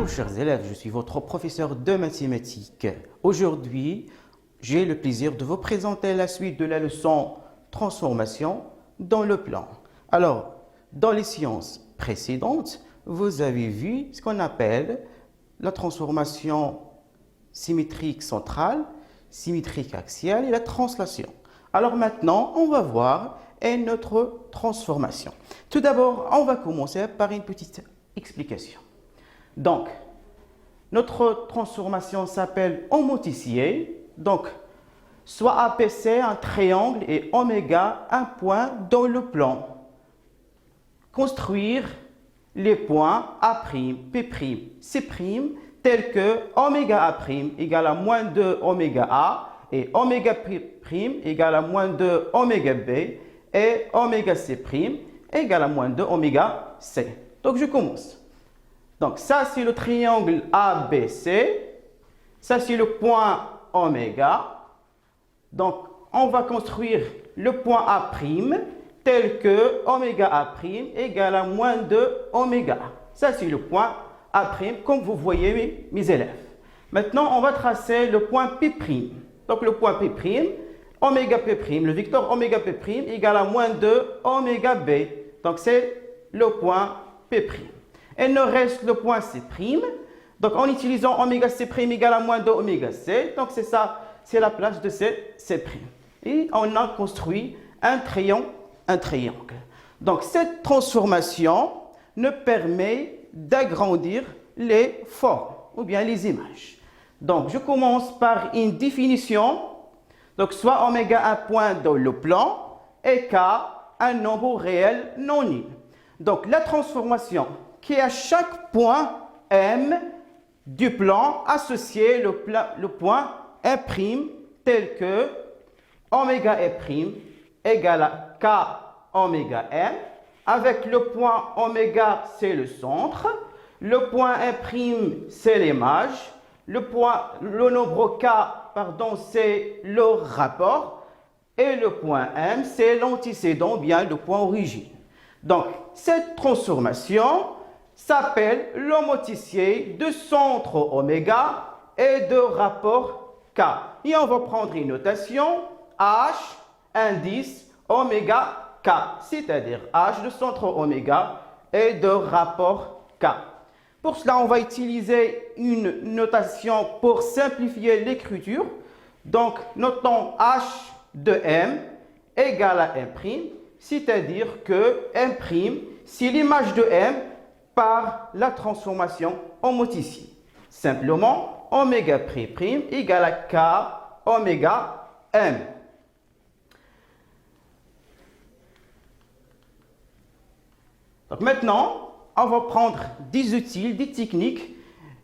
chers élèves, je suis votre professeur de mathématiques. Aujourd'hui, j'ai le plaisir de vous présenter la suite de la leçon transformation dans le plan. Alors, dans les séances précédentes, vous avez vu ce qu'on appelle la transformation symétrique centrale, symétrique axiale et la translation. Alors maintenant, on va voir notre transformation. Tout d'abord, on va commencer par une petite explication. Donc, notre transformation s'appelle homoticier. Donc, soit APC un triangle et oméga un point dans le plan. Construire les points A', P', C' tels que oméga A' égale à moins 2 oméga A et oméga P' égale à moins 2 oméga B et oméga C' égale à moins 2 oméga C. Donc, je commence. Donc, ça, c'est le triangle ABC. Ça, c'est le point oméga. Donc, on va construire le point A' tel que oméga A' égale à moins 2 oméga. Ça, c'est le point A', comme vous voyez, mes élèves. Maintenant, on va tracer le point P'. Donc, le point P', oméga P', le vecteur oméga P' égale à moins 2 oméga B. Donc, c'est le point P'. Il nous reste le point C'. Donc, en utilisant oméga C' égale à moins 2 oméga C. Donc, c'est ça, c'est la place de C'. Et on a construit un triangle. Donc, cette transformation nous permet d'agrandir les formes ou bien les images. Donc, je commence par une définition. Donc, soit oméga un point dans le plan et K un nombre réel non nul. Donc, la transformation qui est à chaque point M du plan associé le point M' tel que oméga E' égale à K oméga M, avec le point oméga c'est le centre, le point M' c'est l'image, le nombre K c'est le rapport et le point M c'est l'antécédent, bien le point origine. Donc cette transformation s'appelle l'homoticier de centre oméga et de rapport K. Et on va prendre une notation H indice oméga K, c'est-à-dire H de centre oméga et de rapport K. Pour cela, on va utiliser une notation pour simplifier l'écriture. Donc, notons H de M égale à M', c'est-à-dire que M', c'est l'image de M par la transformation homoticier. Simplement, oméga P' égale à K oméga M. Donc maintenant, on va prendre des outils, des techniques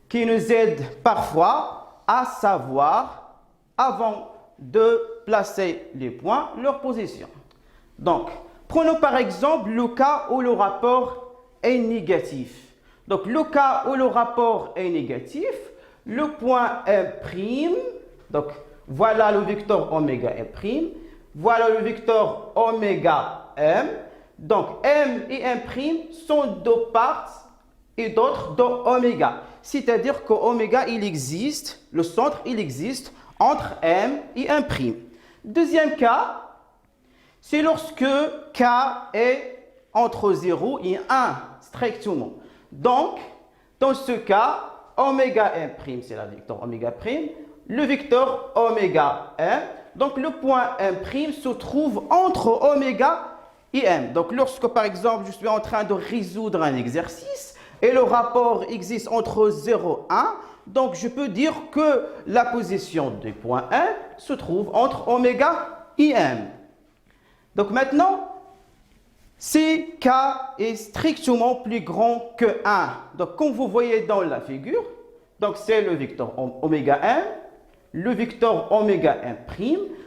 qui nous aident parfois à savoir, avant de placer les points, leur position. Donc, prenons par exemple le cas où le rapport est négatif. Donc, le cas où le rapport est négatif, le point M', donc voilà le vecteur oméga M', voilà le vecteur oméga M. Donc, M et M' sont deux parts et d'autres de oméga. C'est-à-dire que oméga, il existe, le centre, il existe entre M et M'. Deuxième cas, c'est lorsque K est entre 0 et 1, strictement. Donc, dans ce cas, oméga M', c'est la vecteur oméga prime, le vecteur oméga M. Donc, le point M' se trouve entre oméga et M. Donc, lorsque, par exemple, je suis en train de résoudre un exercice et le rapport existe entre 0 et 1, donc je peux dire que la position du point M se trouve entre oméga et M. Donc, maintenant, si K est strictement plus grand que 1, donc comme vous voyez dans la figure, donc c'est le vecteur oméga M, le vecteur oméga M',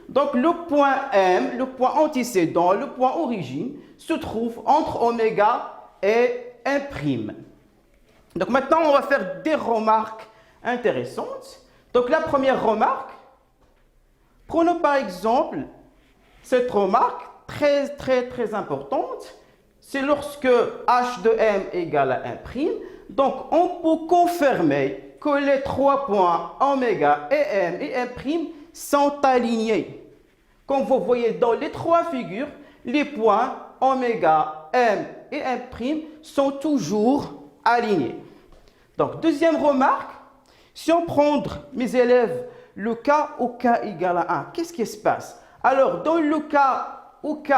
donc le point M, le point antécédent, le point origine, se trouve entre oméga et M'. Donc maintenant, on va faire des remarques intéressantes. Donc la première remarque, prenons par exemple cette remarque très importante, c'est lorsque H de M égale à 1', Donc, on peut confirmer que les 3 points oméga et M' sont alignés. Comme vous voyez dans les 3 figures, les points oméga, M et M' sont toujours alignés. Donc, deuxième remarque, si on prend, mes élèves, le cas où k égale à 1, qu'est-ce qui se passe? Alors, dans le cas où k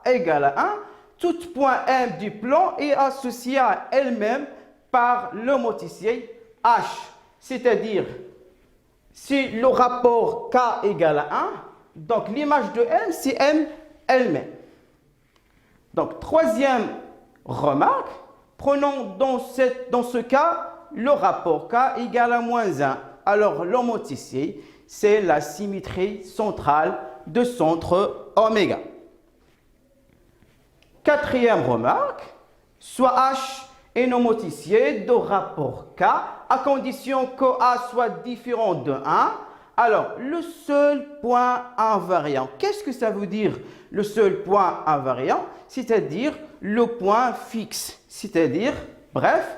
égale à 1, tout point M du plan est associé à elle-même par le motricier H. C'est-à-dire, si le rapport k égale à 1, donc l'image de M, c'est M elle-même. Donc, troisième remarque, prenons dans ce cas le rapport k égale à moins 1. Alors, le motricier, c'est la symétrie centrale de centre oméga. Quatrième remarque, soit H est un motricier de rapport K à condition que A soit différent de 1. Alors, le seul point invariant, qu'est-ce que ça veut dire le seul point invariant? C'est-à-dire le point fixe. C'est-à-dire, bref,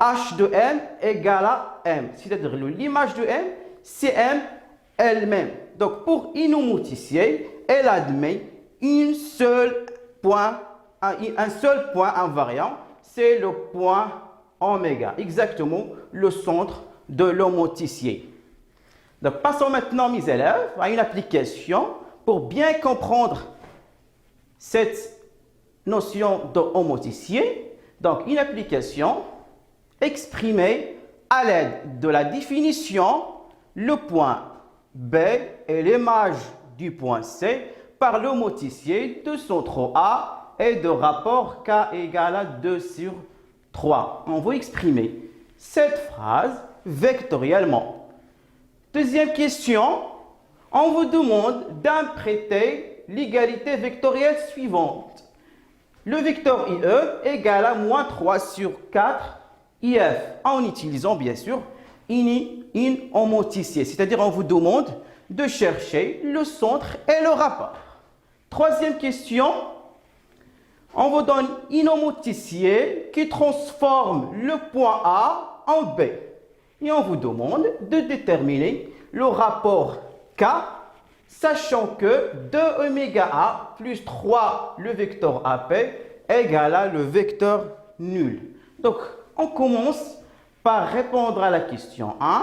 H de M égale à M. C'est-à-dire l'image de M, c'est M elle-même. Donc, pour un motricier, elle admet un seul point invariant, c'est le point oméga, exactement le centre de l'homotricier. Donc, passons maintenant, mes élèves, à une application pour bien comprendre cette notion de homotricier. Donc, une application exprimée à l'aide de la définition, le point B est l'image du point C par l'homotricier de centre A et de rapport k égale à 2 sur 3. On va exprimer cette phrase vectoriellement. Deuxième question, on vous demande d'interpréter l'égalité vectorielle suivante. Le vecteur IE égale à moins 3 sur 4 IF, en utilisant bien sûr une homotricier. C'est-à-dire on vous demande de chercher le centre et le rapport. Troisième question, on vous donne un homotricier qui transforme le point A en B. Et on vous demande de déterminer le rapport K, sachant que 2 oméga A plus 3 le vecteur AP égale à le vecteur nul. Donc, on commence par répondre à la question 1.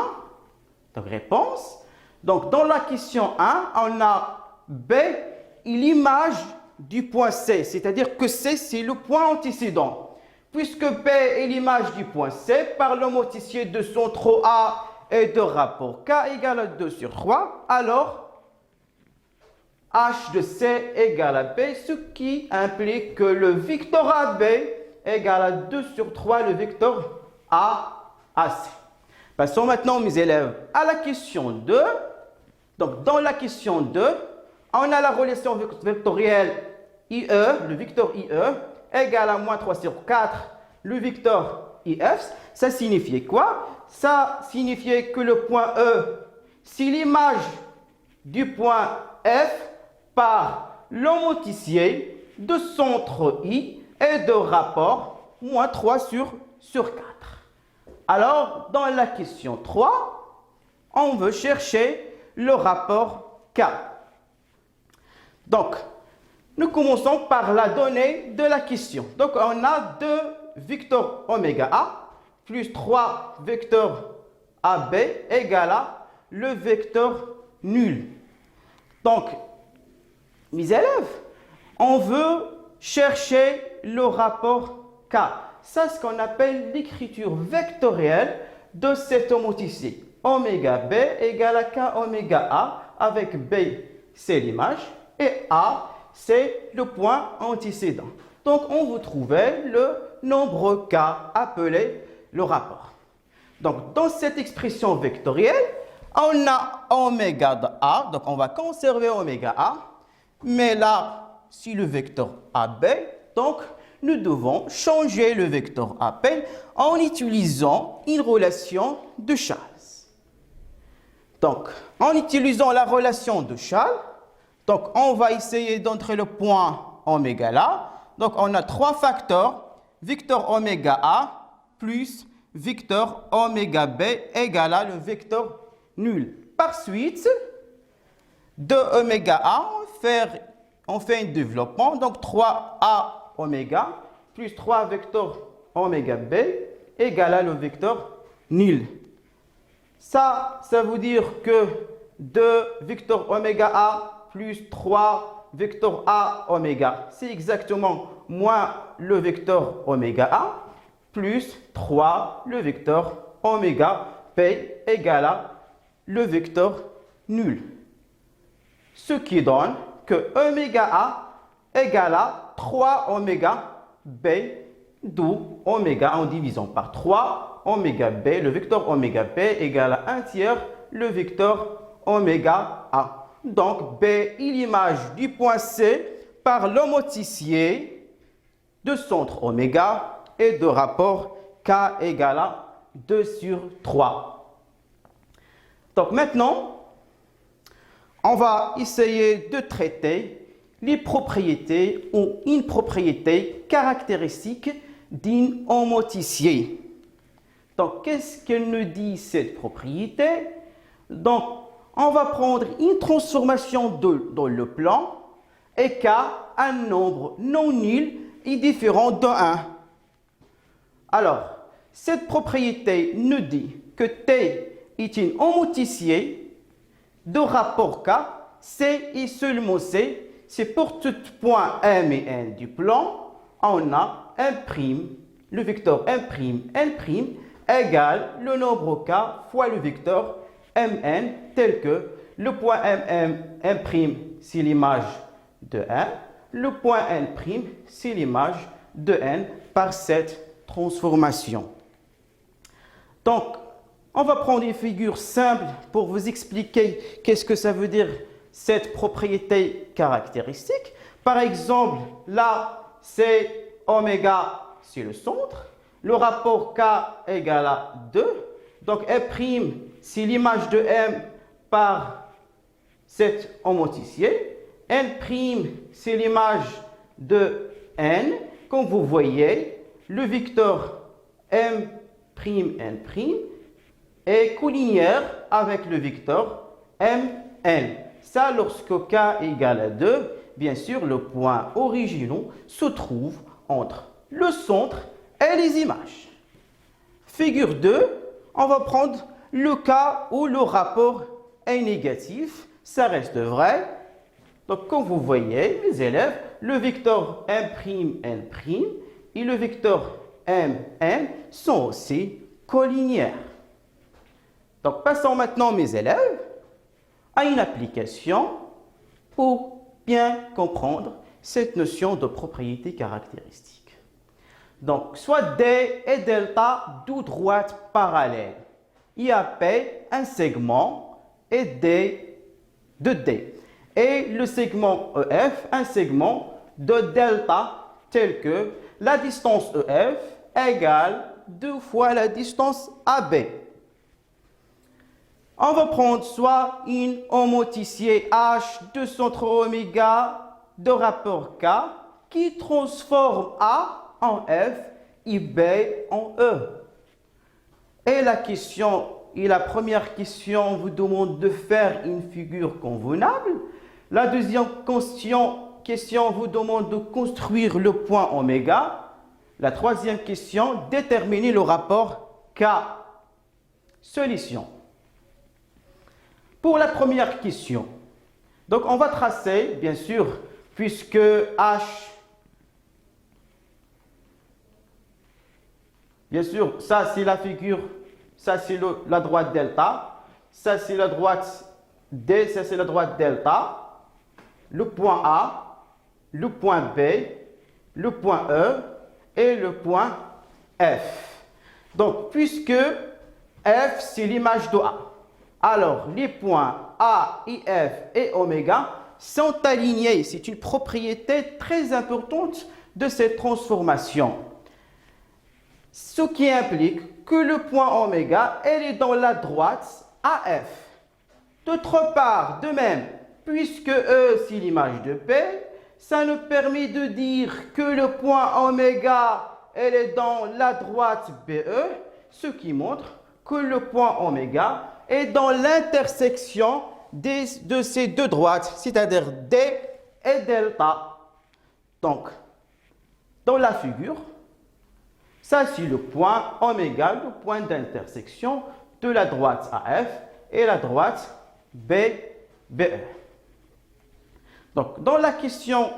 Donc, réponse. Donc, dans la question 1, on a B et l'image du point C, c'est-à-dire que C, c'est le point antécédent. Puisque P est l'image du point C, par l'homotricier de centre A et de rapport K égale à 2 sur 3, alors H de C égale à B, ce qui implique que le vecteur AB égale à 2 sur 3 le vecteur A à C. Passons maintenant, mes élèves, à la question 2. Donc, dans la question 2, on a la relation vectorielle IE, le vecteur IE, égale à moins 3 sur 4, le vecteur IF. Ça signifiait quoi? Ça signifiait que le point E, c'est l'image du point F par l'homotricier de centre I et de rapport moins 3 sur 4. Alors, dans la question 3, on veut chercher le rapport K. Donc, nous commençons par la donnée de la question. Donc, on a 2 vecteurs oméga A plus 3 vecteurs AB égale à le vecteur nul. Donc, mes élèves, on veut chercher le rapport K. Ça, c'est ce qu'on appelle l'écriture vectorielle de cet homotricier. Oméga B égale à K oméga A, avec B, c'est l'image, et A, c'est le point antécédent. Donc, on va trouver le nombre K appelé le rapport. Donc, dans cette expression vectorielle, on a oméga de A, donc on va conserver oméga A, mais là, si le vecteur AB, donc nous devons changer le vecteur AP en utilisant une relation de Charles. Donc, en utilisant la relation de Charles, donc on va essayer d'entrer le point oméga là. Donc, on a 3 facteurs, vecteur oméga A plus vecteur oméga B égale à le vecteur nul. Par suite, de oméga A, on fait un développement. Donc 3A oméga plus 3 vecteurs oméga B égale à le vecteur nul. Ça veut dire que 2 vecteurs oméga A plus 3 vecteurs A oméga, c'est exactement moins le vecteur oméga A plus 3 le vecteur oméga P égale à le vecteur nul. Ce qui donne que oméga A égale à 3 oméga B, d'où oméga en divisant par 3 oméga B, le vecteur oméga B égale à 1 tiers le vecteur oméga A. Donc B est l'image du point C par l'homoticier de centre oméga et de rapport K égale à 2 sur 3. Donc maintenant, on va essayer de traiter les propriétés ou une propriété caractéristique d'un homoticier. Donc, qu'est-ce qu'elle nous dit cette propriété? Donc, on va prendre une transformation dans le plan et K, un nombre non nul est différent de 1. Alors, cette propriété nous dit que T est un homoticier de rapport K, C et seulement C, c'est pour tout point M et N du plan, on a le vecteur M'N' égale le nombre K fois le vecteur Mn, tel que le point M'N' c'est l'image de N, le point N', c'est l'image de N par cette transformation. Donc, on va prendre une figure simple pour vous expliquer qu'est-ce que ça veut dire cette propriété caractéristique. Par exemple, là, c'est oméga, c'est le centre. Le rapport K égale à 2. Donc, M', c'est l'image de M par cet homoticier. N', c'est l'image de N. Comme vous voyez, le vecteur M'N' est collinéaire avec le vecteur Mn. Ça, lorsque K égale à 2, bien sûr, le point originaux se trouve entre le centre et les images. Figure 2, on va prendre le cas où le rapport est négatif. Ça reste vrai. Donc, comme vous voyez, mes élèves, le vecteur M'N' et le vecteur Mn sont aussi collinéaires. Donc, passons maintenant, mes élèves, à une application pour bien comprendre cette notion de propriété caractéristique. Donc, soit D et delta, deux droites parallèles. IAP, un segment, et D de D. Et le segment EF, un segment de delta, tel que la distance EF égale 2 fois la distance AB. On va prendre soit une homoticier H de centre oméga de rapport K qui transforme A en F et B en E. Et la première question vous demande de faire une figure convenable. La deuxième question vous demande de construire le point oméga. La troisième question, déterminer le rapport K. Solution. Pour la première question, donc on va tracer, bien sûr, puisque H, bien sûr, ça c'est la figure, ça c'est la droite delta, ça c'est la droite D, ça c'est la droite delta, le point A, le point B, le point E et le point F. Donc, puisque F c'est l'image de A, alors, les points A, IF et oméga sont alignés. C'est une propriété très importante de cette transformation. Ce qui implique que le point oméga est dans la droite AF. D'autre part, de même, puisque E c'est l'image de P, ça nous permet de dire que le point oméga est dans la droite BE, ce qui montre que le point oméga est dans l'intersection de ces deux droites, c'est-à-dire D et delta. Donc, dans la figure, ça c'est le point oméga, le point d'intersection de la droite AF et la droite BE. Donc, dans la question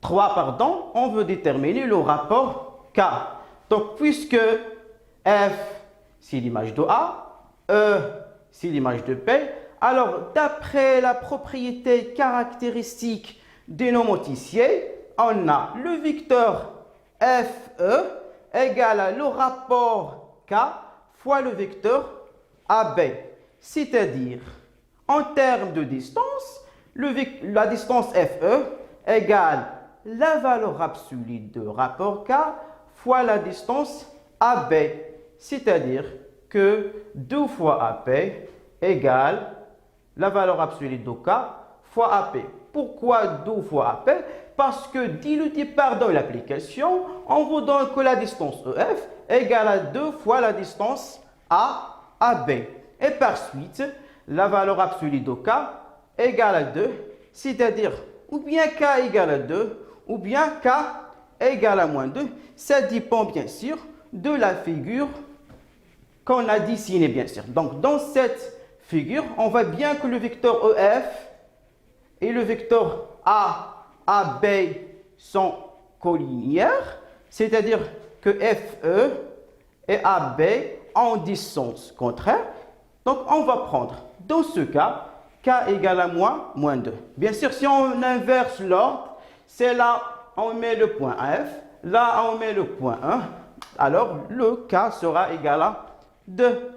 3, on veut déterminer le rapport K. Donc, puisque F, c'est l'image de A, E, c'est l'image de P, alors, d'après la propriété caractéristique des noms moticiers, on a le vecteur FE égale à le rapport K fois le vecteur AB. C'est-à-dire, en termes de distance, la distance FE égale la valeur absolue de rapport K fois la distance AB. C'est-à-dire que 2 fois AP égale la valeur absolue de K fois AP. Pourquoi 2 fois AP? Parce que dès le départ dans l'application, on vous donne que la distance EF égale à 2 fois la distance AB. Et par suite, la valeur absolue de K égale à 2, c'est-à-dire ou bien K égale à 2, ou bien K égale à moins 2. Ça dépend bien sûr de la figure qu'on a dessinée, bien sûr. Donc, dans cette figure, on voit bien que le vecteur EF et le vecteur AB sont collinéaires, c'est-à-dire que FE et AB ont des sens contraires. Donc, on va prendre, dans ce cas, K égale à moins 2. Bien sûr, si on inverse l'ordre, c'est là, on met le point F, là, on met le point 1, alors le K sera égal à 2.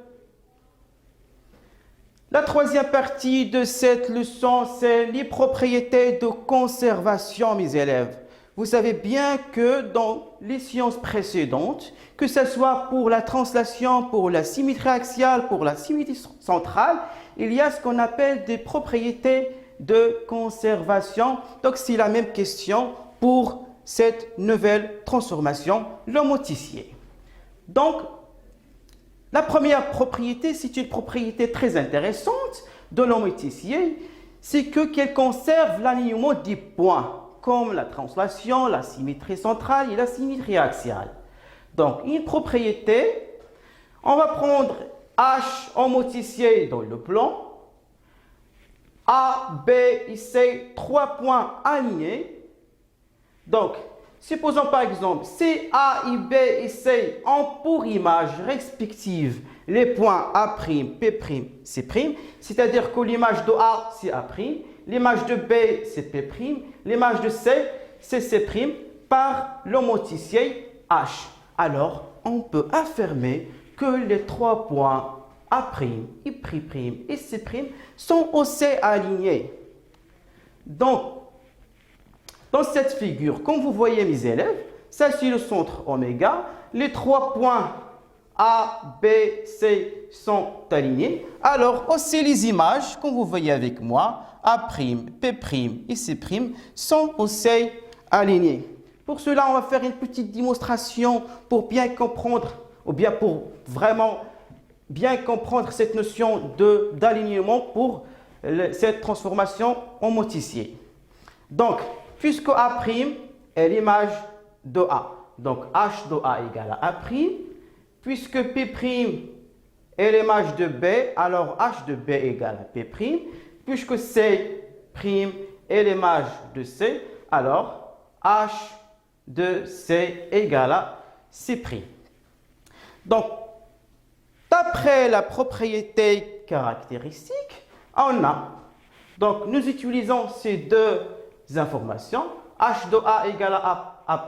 La troisième partie de cette leçon, c'est les propriétés de conservation, mes élèves. Vous savez bien que dans les sciences précédentes, que ce soit pour la translation, pour la symétrie axiale, pour la symétrie centrale, il y a ce qu'on appelle des propriétés de conservation. Donc, c'est la même question pour cette nouvelle transformation, le moticier. Donc, la première propriété, c'est une propriété très intéressante de l'homoticier, c'est qu'elle conserve l'alignement des points, comme la translation, la symétrie centrale et la symétrie axiale. Donc, une propriété, on va prendre H homoticier dans le plan, A, B et C, 3 points alignés. Donc, supposons par exemple, C, A, I, B et C ont pour image respective les points A', P', C', c'est-à-dire que l'image de A, c'est A', l'image de B, c'est P', l'image de C, c'est C' par l'homoticier H. Alors, on peut affirmer que les 3 points A', I', et C' sont aussi alignés. Donc, dans cette figure, comme vous voyez mes élèves, ça c'est le centre oméga. Les 3 points A, B, C sont alignés. Alors aussi les images, comme vous voyez avec moi, A', P' et C' sont aussi alignées. Pour cela, on va faire une petite démonstration pour bien comprendre, ou bien pour vraiment bien comprendre cette notion d'alignement pour cette transformation en moticier. Donc, puisque A' est l'image de A. Donc, H de A égale à A'. Puisque P' est l'image de B, alors H de B égale à P'. Puisque C' est l'image de C, alors H de C égale à C'. Donc, d'après la propriété caractéristique, on a. Donc, nous utilisons ces deux informations. H de A égale à A',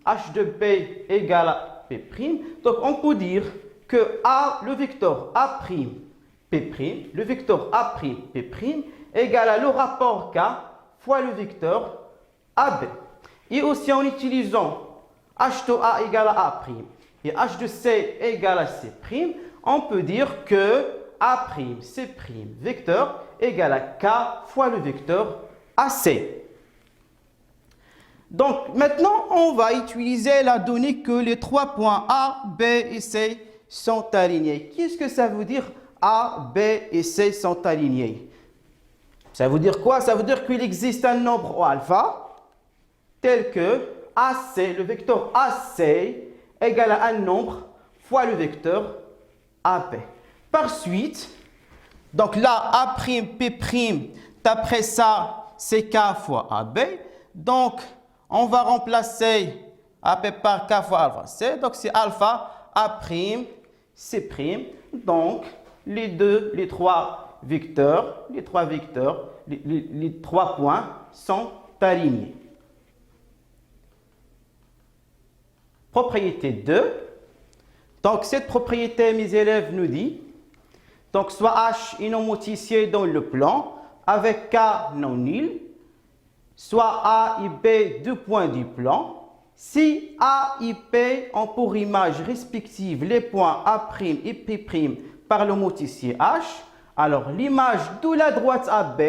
H de B égale à P'. Donc, on peut dire que A, le vecteur A', P', le vecteur A', P' égale à le rapport K fois le vecteur AB. Et aussi en utilisant H de A égale à A' et H de C égale à C', on peut dire que A', C', vecteur égale à K fois le vecteur AC. Donc maintenant, on va utiliser la donnée que les 3 points A, B et C sont alignés. Qu'est-ce que ça veut dire A, B et C sont alignés? Ça veut dire quoi? Ça veut dire qu'il existe un nombre alpha tel que AC, le vecteur AC égale à un nombre fois le vecteur AP. Par suite, donc là, A', P', d'après ça, c'est K fois AB. Donc, on va remplacer AP par K fois alpha C. Donc, c'est alpha, A', C'. Donc, les trois vecteurs, les trois points sont alignés. Propriété 2. Donc, cette propriété, mes élèves, nous dit, donc, soit H est non motricier dans le plan, avec K non nul, soit A et B, 2 points du plan. Si A et P ont pour image respective les points A' et P' par le motricier H, alors l'image de la droite AB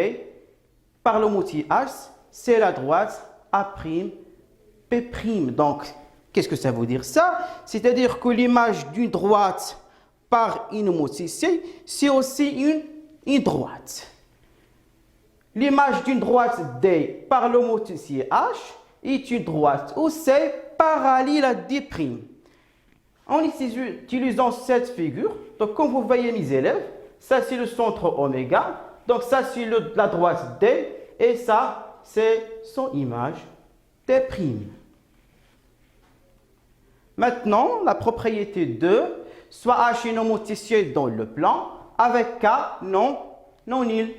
par le motricier H, c'est la droite A', P'. Donc, qu'est-ce que ça veut dire ça? C'est-à-dire que l'image d'une droite par une motricier, c'est aussi une droite. L'image d'une droite D par le motricier H est une droite OC parallèle à D'. En utilisant cette figure, donc comme vous voyez mes élèves, ça c'est le centre oméga, donc ça c'est la droite D et ça c'est son image D'. Maintenant, la propriété 2, soit H est non motricier dans le plan, avec K non nul.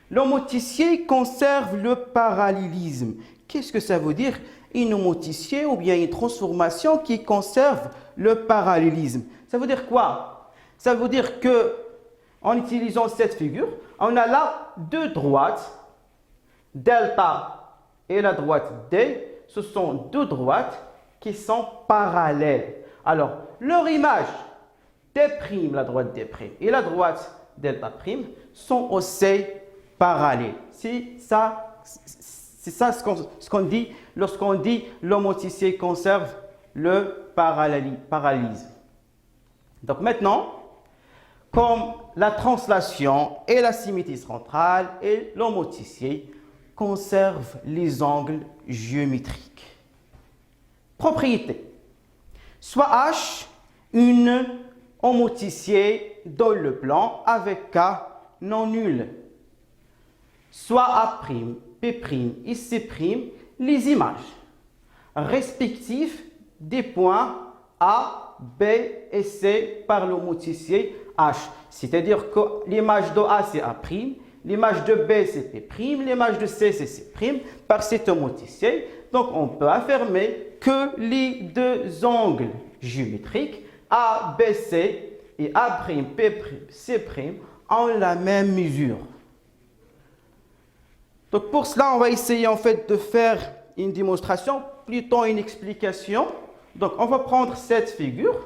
Le motricier conserve le parallélisme. Qu'est-ce que ça veut dire? Une motricier ou bien une transformation qui conserve le parallélisme. Ça veut dire quoi? Ça veut dire que, en utilisant cette figure, on a là deux droites, delta et la droite D, ce sont deux droites qui sont parallèles. Alors, leur image, D', la droite D', et la droite delta', sont aussi parallèles. C'est ça ce qu'on dit lorsqu'on dit le motricier conserve le parallélisme. Donc maintenant, comme la translation et la symétrie centrale et le motricier conservent les angles géométriques. Propriété. Soit H, une motricier dans le plan avec K non nul. Soit A', P' et C', les images respectives des points A, B et C par le motricier H. C'est-à-dire que l'image de A, c'est A', l'image de B, c'est P', l'image de C, c'est C' par cet motricier. Donc, on peut affirmer que les deux angles géométriques A, B, C et A', P', C' ont la même mesure. Donc, pour cela, on va essayer en fait de faire une démonstration, plutôt une explication. Donc, on va prendre cette figure.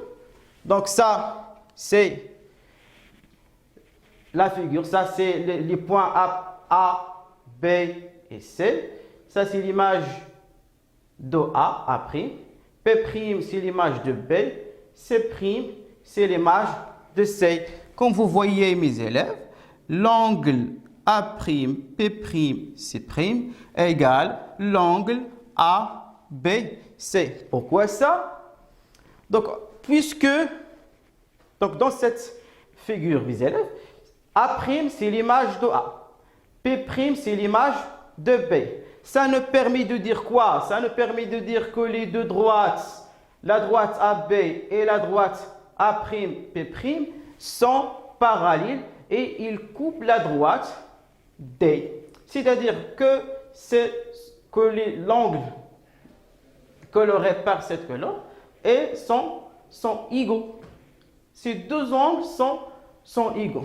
Donc, ça, c'est la figure. Ça, c'est les points A, B et C. Ça, c'est l'image de A'. P', c'est l'image de B. C', c'est l'image de C. Comme vous voyez, mes élèves, l'angle A', P', C' égale l'angle A, B, C. Pourquoi ça? Donc, dans cette figure, mes élèves, A', c'est l'image de A. P', c'est l'image de B. Ça nous permet de dire quoi? Ça nous permet de dire que les deux droites, la droite AB et la droite A', P', sont parallèles et ils coupent la droite D. C'est-à-dire que l'angle coloré par cette couleur et sont égaux. Ces deux angles sont égaux.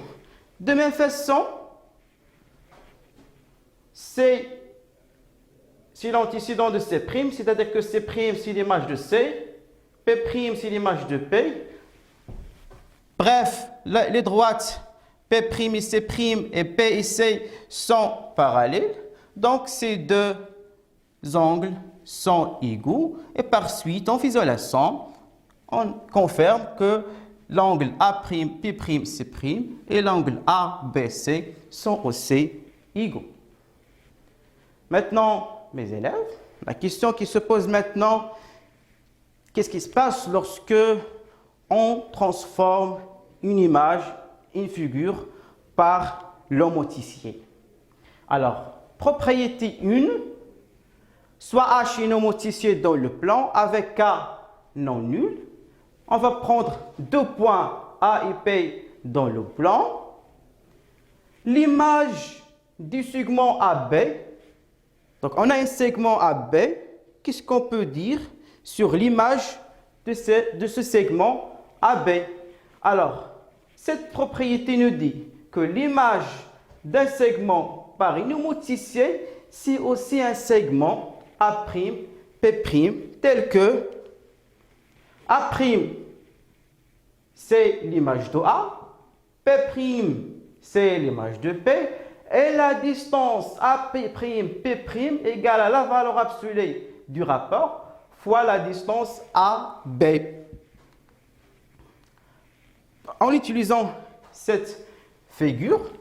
De même façon, c'est l'antécédent de C', c'est-à-dire que C', c'est l'image de C, P', c'est l'image de P. Bref, les droites P' et C' et P et C sont parallèles. Donc, ces deux angles sont égaux et par suite, en faisant la somme, on confirme que l'angle A'P'C' et l'angle ABC sont aussi égaux. Maintenant, mes élèves, la question qui se pose maintenant, qu'est-ce qui se passe lorsque on transforme une image, une figure par l'homoticier? Alors, propriété 1, soit H est homoticié dans le plan avec K non nul. On va prendre deux points A et P dans le plan. L'image du segment AB, donc on a un segment AB, qu'est-ce qu'on peut dire sur l'image de ce segment AB? Alors, cette propriété nous dit que l'image d'un segment par une homoticié, c'est aussi un segment A'P', tel que A', c'est l'image de A, P', c'est l'image de P, et la distance A'P', P' égale à la valeur absolue du rapport fois la distance AB. En utilisant cette figure,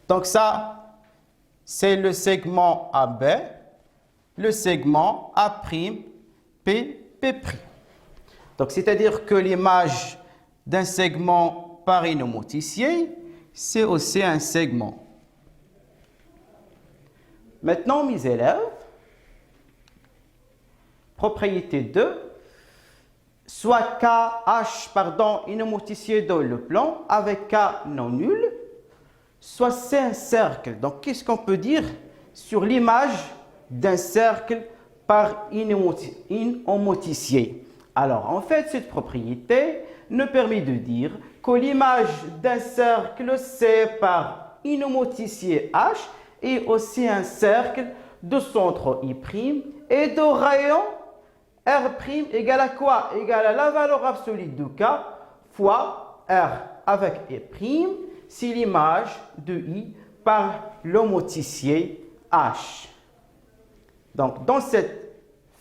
donc ça, c'est le segment AB, le segment A'P', P'. Donc, c'est-à-dire que l'image d'un segment par une homoticié, c'est aussi un segment. Maintenant, mes élèves, propriété 2, soit une homoticié dans le plan avec K non nul, soit c'est un cercle. Donc, qu'est-ce qu'on peut dire sur l'image d'un cercle par une homoticié? Alors, en fait, cette propriété nous permet de dire que l'image d'un cercle C par une homoticié H est aussi un cercle de centre I' et de rayon R' égale à quoi? Égale à la valeur absolue de K fois R avec I', c'est l'image de I par l'homoticié H. Donc, dans cette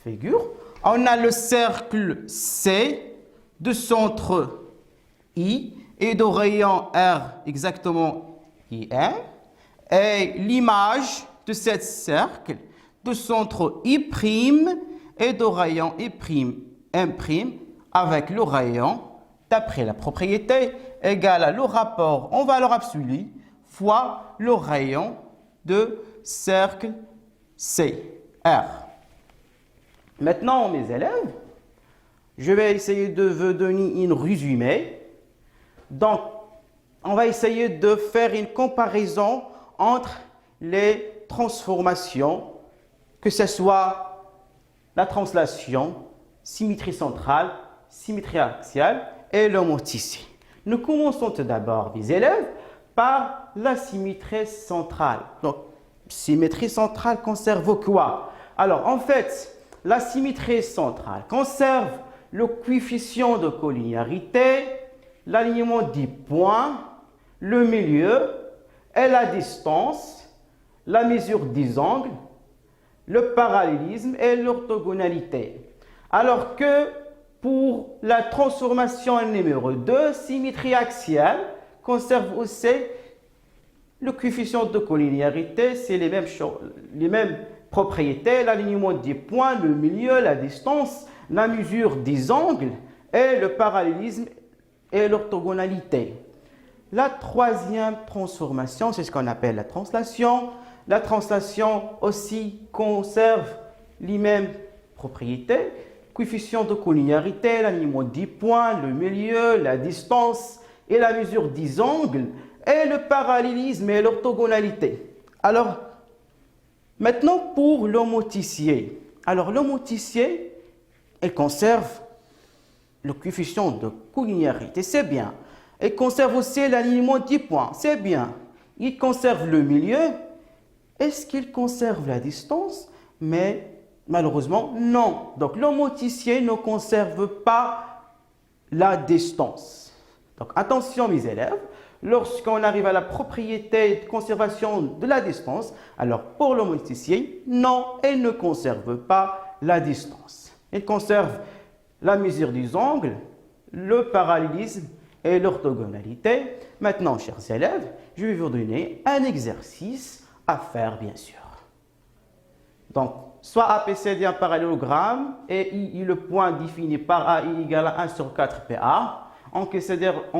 figure, on a le cercle C de centre I et de rayon R exactement IM, et l'image de ce cercle de centre I' et de rayon I', avec le rayon, d'après la propriété, égale à le rapport en valeur absolue fois le rayon de cercle C, R. Maintenant, mes élèves, je vais essayer de vous donner un résumé. Donc, on va essayer de faire une comparaison entre les transformations, que ce soit la translation, symétrie centrale, symétrie axiale et l'homoticié. Nous commençons tout d'abord, mes élèves, par la symétrie centrale. Donc, symétrie centrale conserve quoi? Alors, en fait, la symétrie centrale conserve le coefficient de collinéarité, l'alignement des points, le milieu et la distance, la mesure des angles, le parallélisme et l'orthogonalité. Alors que pour la transformation numéro 2, symétrie axiale, conserve aussi le coefficient de collinéarité, c'est les mêmes propriétés, l'alignement des points, le milieu, la distance, la mesure des angles et le parallélisme et l'orthogonalité. La troisième transformation, c'est ce qu'on appelle la translation. La translation aussi conserve les mêmes propriétés, coefficient de collinéarité, l'alignement des points, le milieu, la distance et la mesure des angles et le parallélisme et l'orthogonalité. Alors, maintenant pour l'homoticié. Alors, l'homoticié, elle conserve le coefficient de collinéarité, c'est bien. Elle conserve aussi l'alignement des points, c'est bien. Il conserve le milieu. Est-ce qu'il conserve la distance? Mais malheureusement, non. Donc, l'homoticié ne conserve pas la distance. Donc, attention mes élèves, Lorsqu'on arrive à la propriété de conservation de la distance, alors pour le motricier, non, elle ne conserve pas la distance. Elle conserve la mesure des angles, le parallélisme et l'orthogonalité. Maintenant, chers élèves, je vais vous donner un exercice à faire, bien sûr. Donc, soit APCD un parallélogramme et I est le point défini par AI égale à 1 sur 4 PA. On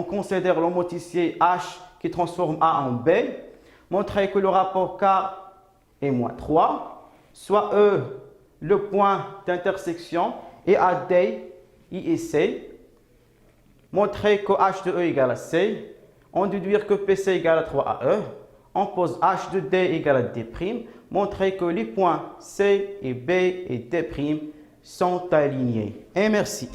considère le motricier H qui transforme A en B. Montrer que le rapport K est moins 3. Soit E, le point d'intersection, et AD, I et C. Montrer que H de E égale à C. On déduire que PC égale à 3 à E. On pose H de D égale à D'. Montrer que les points C et B et D' sont alignés. Et merci.